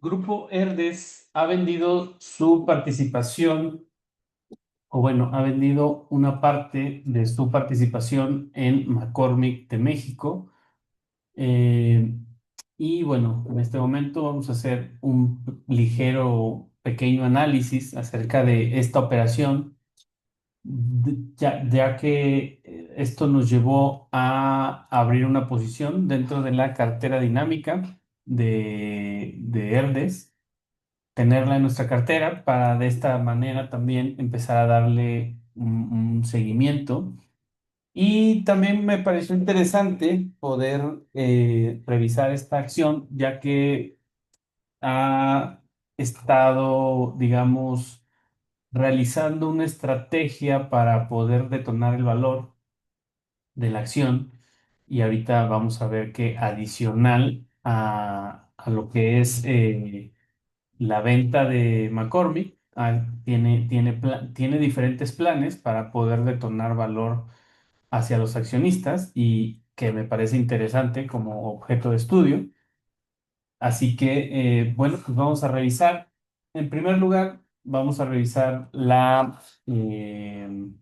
Grupo Herdes ha vendido su participación, o bueno, ha vendido una parte de su participación en McCormick de México. Eh, y bueno, en este momento vamos a hacer un ligero, pequeño análisis acerca de esta operación, ya que esto nos llevó a abrir una posición dentro de la cartera dinámica de Herdes, tenerla en nuestra cartera para de esta manera también empezar a darle un seguimiento. Y también me pareció interesante poder revisar esta acción, ya que ha estado, digamos, realizando una estrategia para poder detonar el valor de la acción. Y ahorita vamos a ver que adicional a lo que es la venta de McCormick, tiene diferentes planes para poder detonar valor hacia los accionistas y que me parece interesante como objeto de estudio. Así que, bueno, pues vamos a revisar. En primer lugar, vamos a revisar el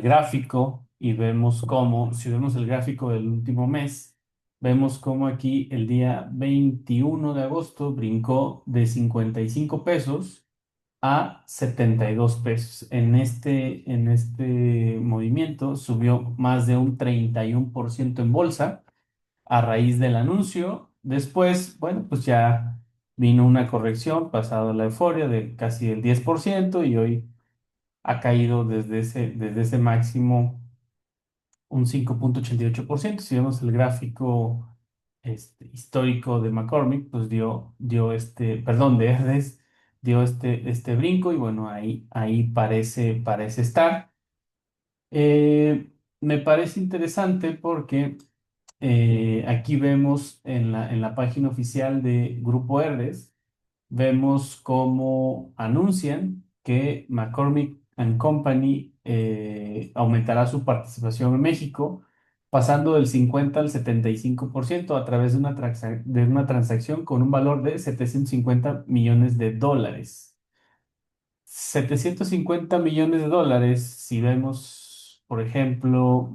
gráfico y vemos cómo, si vemos el gráfico del último mes, vemos cómo aquí el día 21 de agosto brincó de 55 pesos a 72 pesos. En este movimiento subió más de un 31% en bolsa a raíz del anuncio. Después, bueno, pues ya vino una corrección pasado la euforia de casi el 10% y hoy ha caído desde ese máximo un 5,88%. Si vemos el gráfico histórico de McCormick, pues perdón, de Herdes, dio este brinco y bueno, ahí parece estar. Me parece interesante porque aquí vemos en la página oficial de Grupo Herdes, vemos cómo anuncian que McCormick and Company aumentará su participación en México, pasando del 50 al 75% a través de una transacción con un valor de 750 millones de dólares. 750 millones de dólares, si vemos, por ejemplo,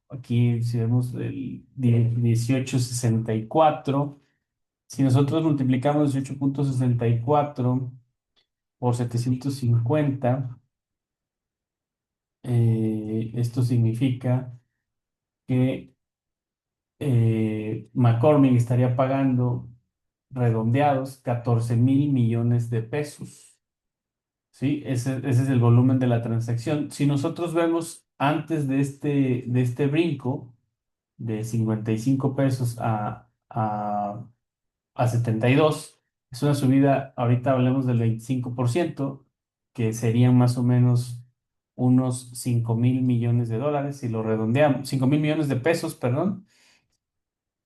aquí, si vemos el 18,64. Si nosotros multiplicamos 18,64 por 750, esto significa que McCormick estaría pagando redondeados 14,000 millones de pesos. ¿Sí? Ese es el volumen de la transacción. Si nosotros vemos antes de este brinco de 55 pesos a 72, es una subida, ahorita hablemos del 25%, que serían más o menos unos 5,000 millones de dólares, si lo redondeamos, 5,000 millones de pesos, perdón.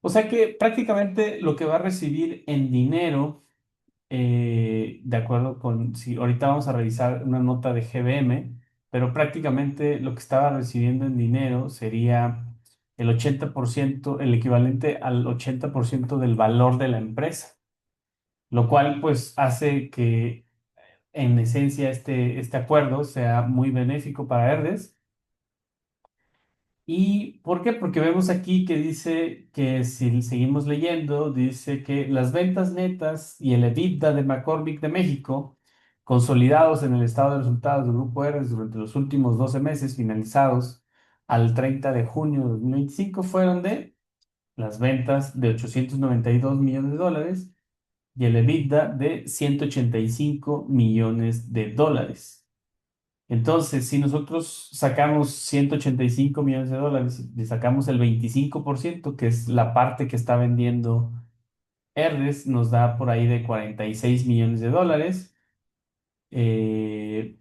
O sea que prácticamente lo que va a recibir en dinero, de acuerdo con, si ahorita vamos a revisar una nota de GBM, pero prácticamente lo que estaba recibiendo en dinero sería el 80%, el equivalente al 80% del valor de la empresa, lo cual pues hace que en esencia este acuerdo sea muy benéfico para Herdes. ¿Y por qué? Porque vemos aquí que dice que si seguimos leyendo, dice que las ventas netas y el EBITDA de McCormick de México, consolidados en el estado de resultados del Grupo Herdes durante los últimos 12 meses finalizados al 30 de junio de 2025, fueron de las ventas de 892 millones de dólares y el EBITDA de 185 millones de dólares. Entonces, si nosotros sacamos 185 millones de dólares, le sacamos el 25%, que es la parte que está vendiendo Herdes, nos da por ahí de 46 millones de dólares. eh,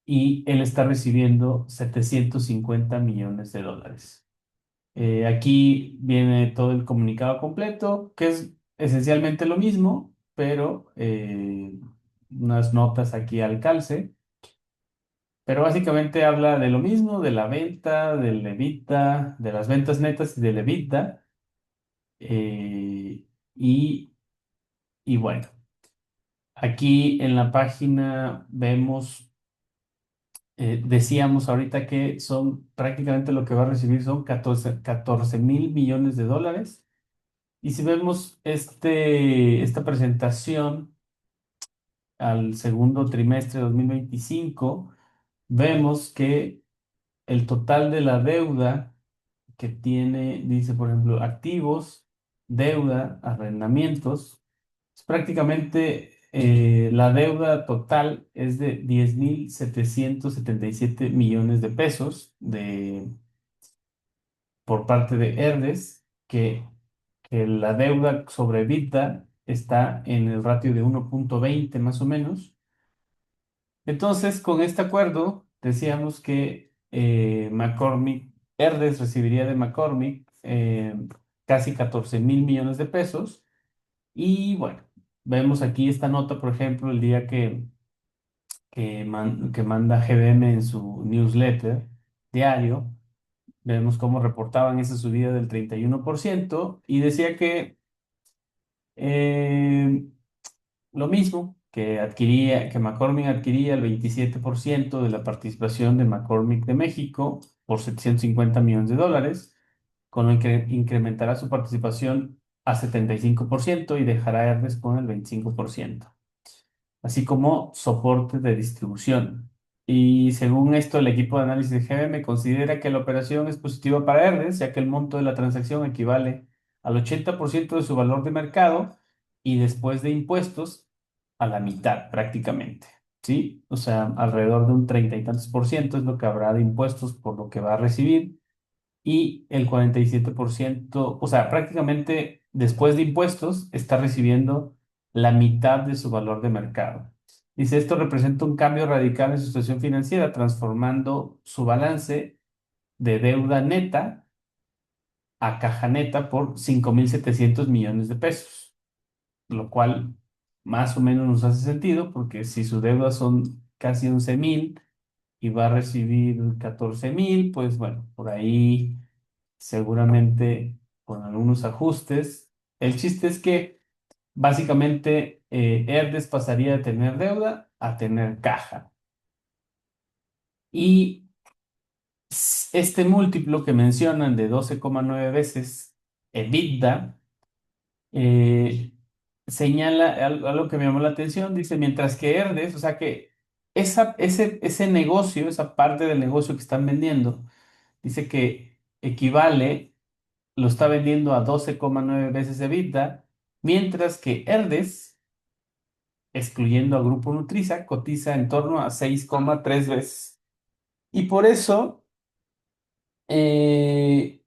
y él está recibiendo 750 millones de dólares. Aquí viene todo el comunicado completo, que es esencialmente lo mismo, pero unas notas aquí al calce. Pero básicamente habla de lo mismo, de la venta, del EBITDA, de las ventas netas y del EBITDA. Y, y bueno, aquí en la página vemos, decíamos ahorita que son prácticamente lo que va a recibir son 14.000 millones de dólares. Y si vemos esta presentación al segundo trimestre de 2025, vemos que el total de la deuda que tiene, dice, por ejemplo, activos, deuda, arrendamientos, es prácticamente la deuda total es de 10.777 millones de pesos por parte de Herdes, que la deuda sobre EBITDA está en el ratio de 1.20 más o menos. Entonces, con este acuerdo, decíamos que McCormick, Herdes recibiría de McCormick casi 14.000 millones de pesos. Y bueno, vemos aquí esta nota, por ejemplo, el día que manda GBM en su newsletter diario. Vemos cómo reportaban esa subida del 31% y decía que eh, lo mismo, que McCormick adquiría el 27% de la participación de McCormick de México por 750 millones de dólares, con lo que incrementará su participación a 75% y dejará a Hermes con el 25%, así como soporte de distribución. Y según esto, el equipo de análisis de GBM considera que la operación es positiva para Hermes, ya que el monto de la transacción equivale al 80% de su valor de mercado y después de impuestos a la mitad prácticamente. ¿Sí? O sea, alrededor de un 30 y tantos por ciento es lo que habrá de impuestos por lo que va a recibir y el 47%, o sea, prácticamente después de impuestos, está recibiendo la mitad de su valor de mercado. Dice, esto representa un cambio radical en su situación financiera, transformando su balance de deuda neta a caja neta por 5.700 millones de pesos, lo cual más o menos nos hace sentido, porque si su deuda son casi 11.000 y va a recibir 14.000, pues bueno, por ahí seguramente con algunos ajustes. El chiste es que básicamente Herdes pasaría de tener deuda a tener caja. Y este múltiplo que mencionan de 12,9 veces EBITDA, eh, señala algo que me llamó la atención. Dice, mientras que Herdes, o sea que ese negocio, esa parte del negocio que están vendiendo, dice que equivale, lo está vendiendo a 12,9 veces EBITDA, mientras que Herdes, excluyendo a Grupo Nutriza, cotiza en torno a 6,3 veces. Y por eso, eh,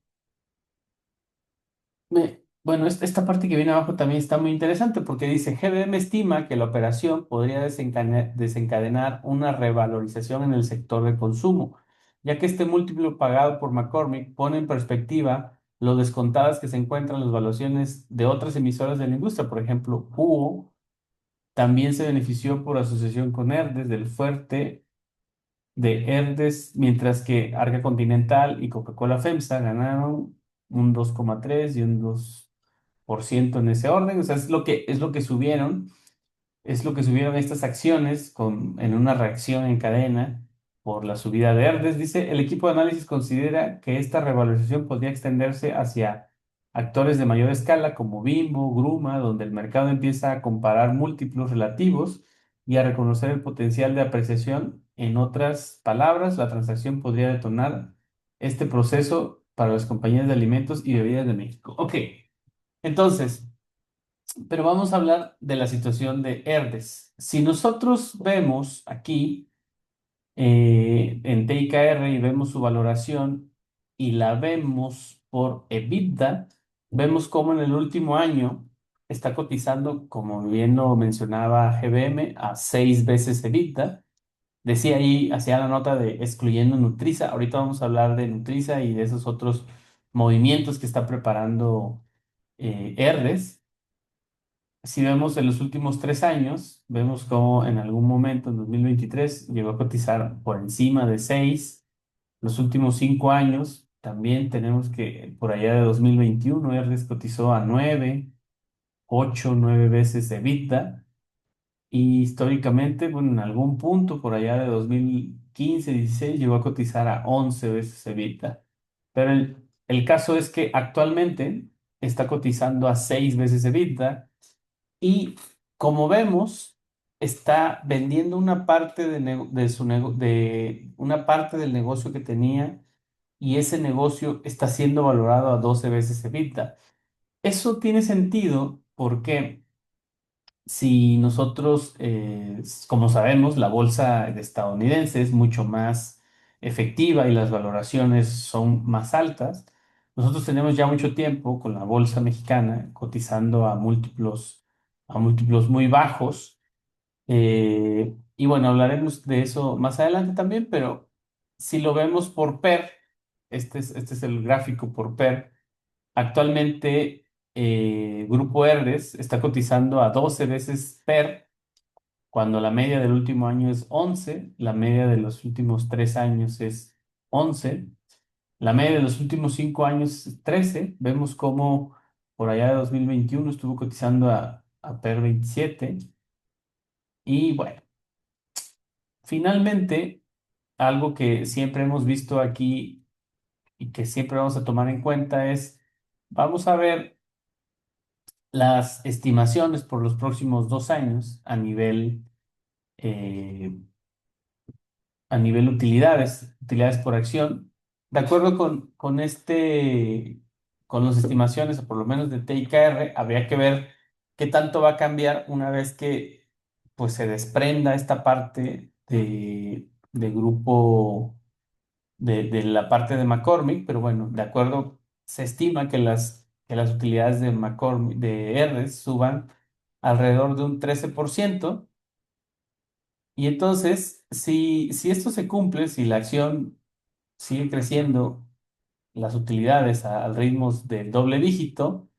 bueno, esta parte que viene abajo también está muy interesante porque dice, GBM estima que la operación podría desencadenar una revalorización en el sector de consumo, ya que este múltiplo pagado por McCormick pone en perspectiva lo descontadas que se encuentran las valuaciones de otras emisoras de la industria. Por ejemplo, Hugo también se benefició por asociación con Herdes del fuerte de Herdes, mientras que Arca Continental y Coca-Cola FEMSA ganaron un 2,3 y un 2% en ese orden. O sea, es lo que subieron estas acciones en una reacción en cadena por la subida de Herdes. Dice, el equipo de análisis considera que esta revalorización podría extenderse hacia actores de mayor escala como Bimbo, Gruma, donde el mercado empieza a comparar múltiplos relativos y a reconocer el potencial de apreciación. En otras palabras, la transacción podría detonar este proceso para las compañías de alimentos y bebidas de México. Ok, entonces... Pero vamos a hablar de la situación de Herdes. Si nosotros vemos aquí en TIKR y vemos su valoración y la vemos por EBITDA, vemos cómo en el último año está cotizando, como bien lo mencionaba GBM, a 6 veces EBITDA. Decía ahí, hacía la nota de excluyendo Nutriza. Ahorita vamos a hablar de Nutriza y de esos otros movimientos que está preparando Herdes. Si vemos en los últimos 3 años, vemos cómo en algún momento, en 2023 llegó a cotizar por encima de 6. Los últimos 5 años, también tenemos que por allá de 2021, Herdes cotizó a 9. 8 o 9 veces EBITDA. Y históricamente, bueno, en algún punto por allá de 2015-16 llegó a cotizar a 11 veces EBITDA. Pero el caso es que actualmente está cotizando a 6 veces EBITDA y, como vemos, está vendiendo una parte de una parte del negocio que tenía, y ese negocio está siendo valorado a 12 veces EBITDA. Eso tiene sentido porque, si nosotros, como sabemos, la bolsa estadounidense es mucho más efectiva y las valoraciones son más altas, nosotros tenemos ya mucho tiempo con la bolsa mexicana cotizando a múltiplos muy bajos. Y bueno, hablaremos de eso más adelante también, pero si lo vemos por PER, este es el gráfico por PER. Actualmente, Grupo Herdez está cotizando a 12 veces PER, cuando la media del último año es 11, la media de los últimos 3 años es 11, la media de los últimos 5 años es 13. Vemos cómo por allá de 2021 estuvo cotizando a PER 27. Y bueno, finalmente, algo que siempre hemos visto aquí y que siempre vamos a tomar en cuenta es, vamos a ver las estimaciones por los próximos 2 años eh, a nivel utilidades por acción. De acuerdo con las estimaciones, o por lo menos de TIKR, habría que ver qué tanto va a cambiar una vez que, pues, se desprenda esta parte de grupo, de la parte de McCormick. Pero bueno, de acuerdo, se estima que las utilidades de McCormick, de R, suban alrededor de un 13%. Y entonces, si esto se cumple, si la acción sigue creciendo, las utilidades al ritmos del doble dígito,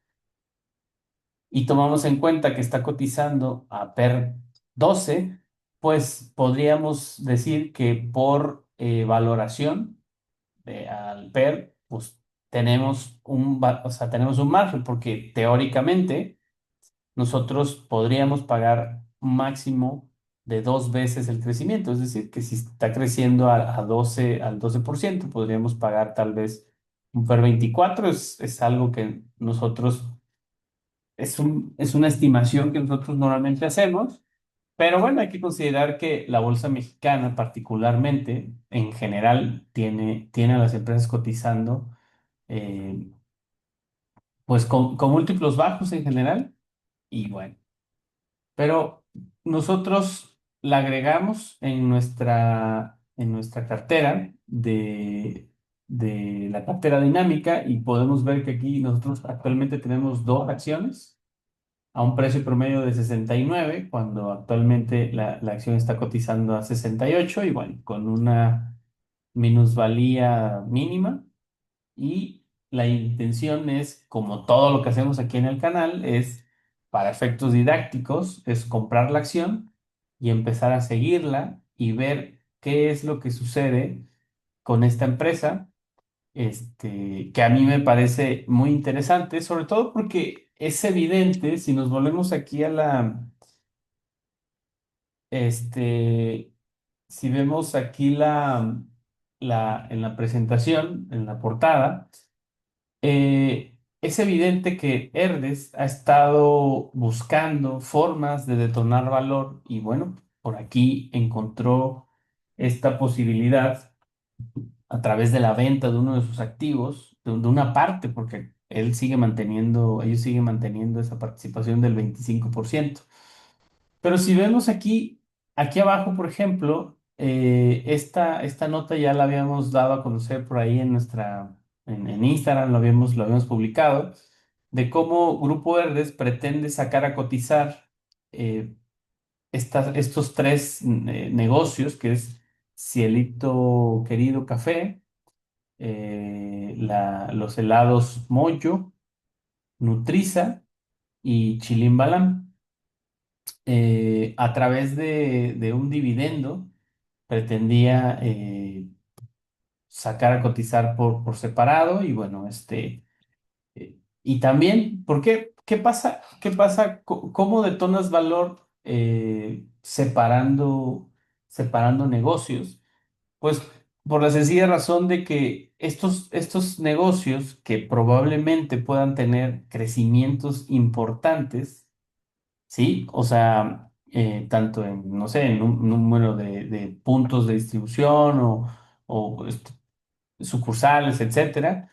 y tomamos en cuenta que está cotizando a PER 12, pues podríamos decir que por valoración al PER, pues tenemos un margen, porque teóricamente nosotros podríamos pagar un máximo de 2 veces el crecimiento. Es decir, que si está creciendo al 12%, podríamos pagar tal vez un PER 24. Es algo que nosotros, es una estimación que nosotros normalmente hacemos. Pero bueno, hay que considerar que la bolsa mexicana, particularmente, en general, tiene a las empresas cotizando, eh, pues con múltiplos bajos en general. Y bueno, pero nosotros la agregamos en nuestra cartera de la cartera dinámica, y podemos ver que aquí nosotros actualmente tenemos dos acciones a un precio promedio de 69, cuando actualmente la acción está cotizando a 68, y bueno, con una minusvalía mínima. Y la intención es, como todo lo que hacemos aquí en el canal, es para efectos didácticos, es comprar la acción y empezar a seguirla y ver qué es lo que sucede con esta empresa, que a mí me parece muy interesante, sobre todo porque es evidente, si nos volvemos aquí este, si vemos aquí en la presentación, en la portada, es evidente que Herdes ha estado buscando formas de detonar valor, y bueno, por aquí encontró esta posibilidad a través de la venta de uno de sus activos, de una parte, porque ellos siguen manteniendo esa participación del 25%. Pero si vemos aquí abajo, por ejemplo, esta nota ya la habíamos dado a conocer por ahí en Instagram, lo habíamos publicado, de cómo Grupo Verdes pretende sacar a cotizar, eh, estos tres negocios, que es Cielito Querido Café, los helados Moyo, Nutriza y Chilimbalam, a través de un dividendo. Pretendía sacar a cotizar por separado. Y bueno, y también, ¿por qué? ¿qué pasa? ¿Qué pasa? ¿Cómo detonas valor separando negocios? Pues por la sencilla razón de que estos negocios que probablemente puedan tener crecimientos importantes, ¿sí? O sea, tanto en, no sé, en un número de puntos de distribución o sucursales, etcétera,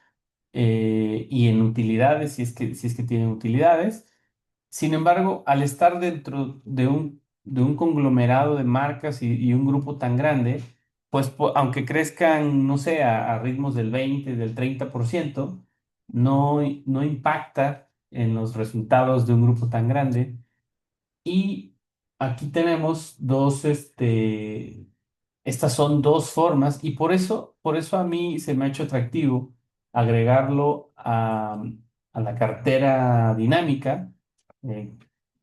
y en utilidades, si es que tienen utilidades. Sin embargo, al estar dentro de un conglomerado de marcas y un grupo tan grande, pues aunque crezcan, no sé, a ritmos del 20, del 30%, no impacta en los resultados de un grupo tan grande. Y aquí tenemos estas son dos formas y por eso a mí se me ha hecho atractivo agregarlo a la cartera dinámica, eh,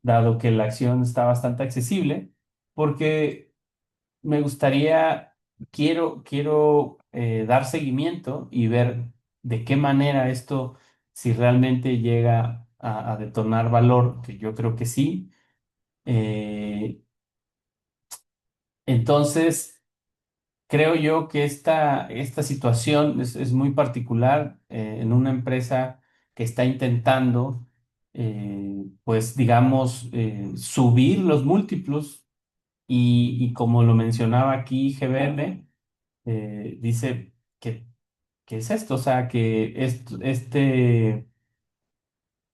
dado que la acción está bastante accesible, porque me gustaría, quiero dar seguimiento y ver de qué manera esto, si realmente llega a detonar valor, que yo creo que sí. eh, entonces, creo yo que esta situación es muy particular en una empresa que está intentando, pues, digamos, subir los múltiplos y como lo mencionaba aquí GBM, dice que es esto, o sea, que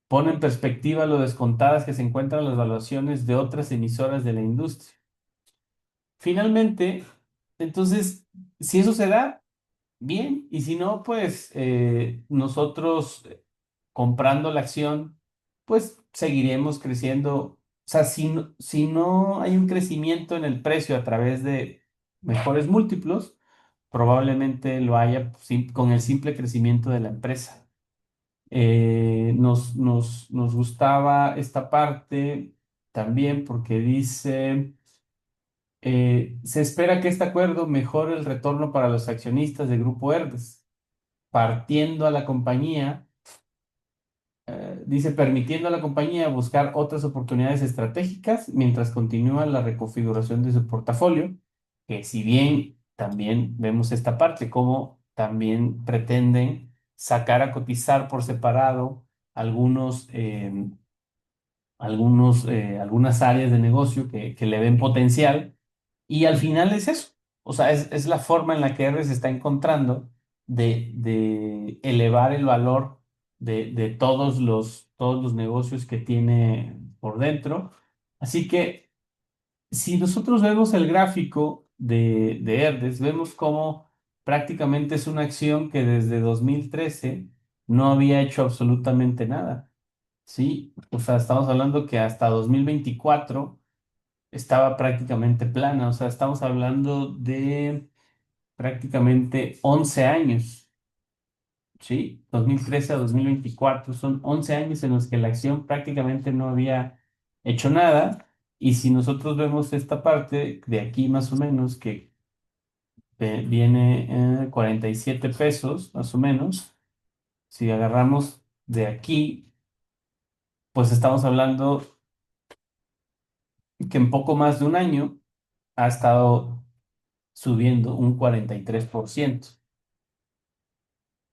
pone en perspectiva lo descontadas que se encuentran las valuaciones de otras emisoras de la industria. Finalmente, entonces, si eso se da, bien, y si no, pues nosotros comprando la acción, pues seguiremos creciendo. O sea, si no hay un crecimiento en el precio a través de mejores múltiplos, probablemente lo haya con el simple crecimiento de la empresa. Nos gustaba esta parte también porque dice... se espera que este acuerdo mejore el retorno para los accionistas del Grupo Herdes, partiendo a la compañía, dice, permitiendo a la compañía buscar otras oportunidades estratégicas mientras continúa la reconfiguración de su portafolio, que si bien también vemos esta parte, como también pretenden sacar a cotizar por separado algunos, algunas áreas de negocio que le ven potencial y al final es eso. O sea, es la forma en la que R se está encontrando de elevar el valor de todos los negocios que tiene por dentro. Así que si nosotros vemos el gráfico de Herdes, vemos cómo prácticamente es una acción que desde 2013 no había hecho absolutamente nada. Sí, o sea, estamos hablando que hasta 2024 estaba prácticamente plana, o sea, estamos hablando de prácticamente 11 años, ¿sí? 2013 a 2024 son 11 años en los que la acción prácticamente no había hecho nada, y si nosotros vemos esta parte de aquí más o menos, que viene 47 pesos más o menos, si agarramos de aquí, pues estamos hablando que en poco más de un año ha estado subiendo un 43%.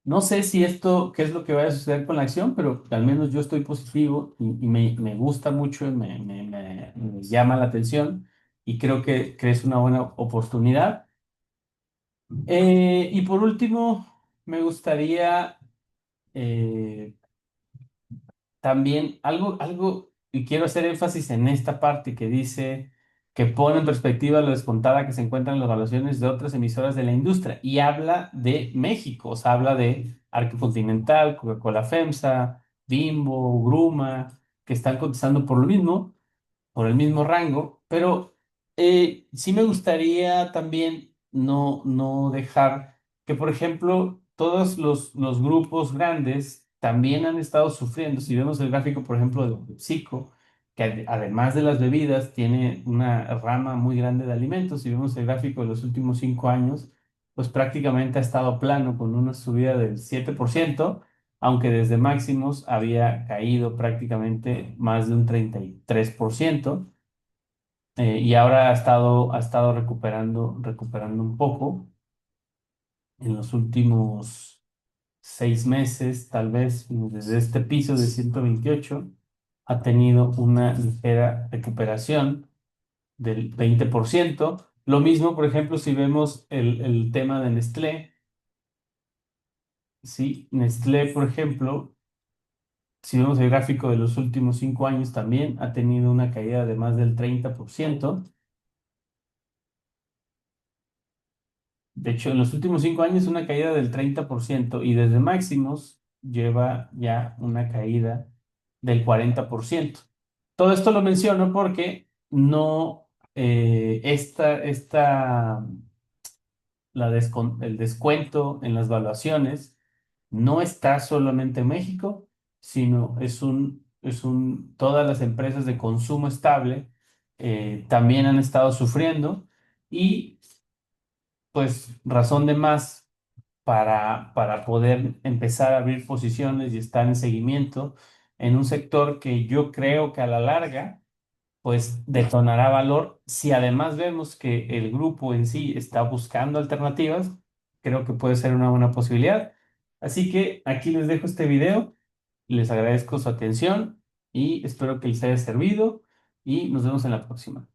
No sé si esto, qué es lo que vaya a suceder con la acción, pero al menos yo estoy positivo y me gusta mucho y me llama la atención y creo que es una buena oportunidad. Y por último, me gustaría eh, también y quiero hacer énfasis en esta parte que dice que pone en perspectiva lo descontada que se encuentran en las evaluaciones de otras emisoras de la industria y habla de México, o sea, habla de Arco Continental, Coca-Cola FEMSA, Bimbo, Gruma, que están cotizando por el mismo rango, pero sí me gustaría también no dejar que, por ejemplo, todos los grupos grandes también han estado sufriendo. Si vemos el gráfico, por ejemplo, de PepsiCo, que además de las bebidas, tiene una rama muy grande de alimentos. Si vemos el gráfico de los últimos 5 años, pues prácticamente ha estado plano con una subida del 7%. aunque desde máximos había caído prácticamente más de un 33%, y ahora ha estado recuperando un poco en los últimos 6 meses, tal vez desde este piso de 128 ha tenido una ligera recuperación del 20%. Lo mismo, por ejemplo, si vemos el tema de Nestlé, ¿sí? Nestlé, por ejemplo, si vemos el gráfico de los últimos 5 años, también ha tenido una caída de más del 30%. De hecho, en los últimos 5 años una caída del 30% y desde máximos lleva ya una caída del 40%. Todo esto lo menciono porque no, el descuento en las valuaciones no está solamente en México, sino todas las empresas de consumo estable también han estado sufriendo y pues razón de más para poder empezar a abrir posiciones y estar en seguimiento en un sector que yo creo que a la larga pues detonará valor. Si además vemos que el grupo en sí está buscando alternativas, creo que puede ser una buena posibilidad. Así que aquí les dejo este video, les agradezco su atención y espero que les haya servido y nos vemos en la próxima.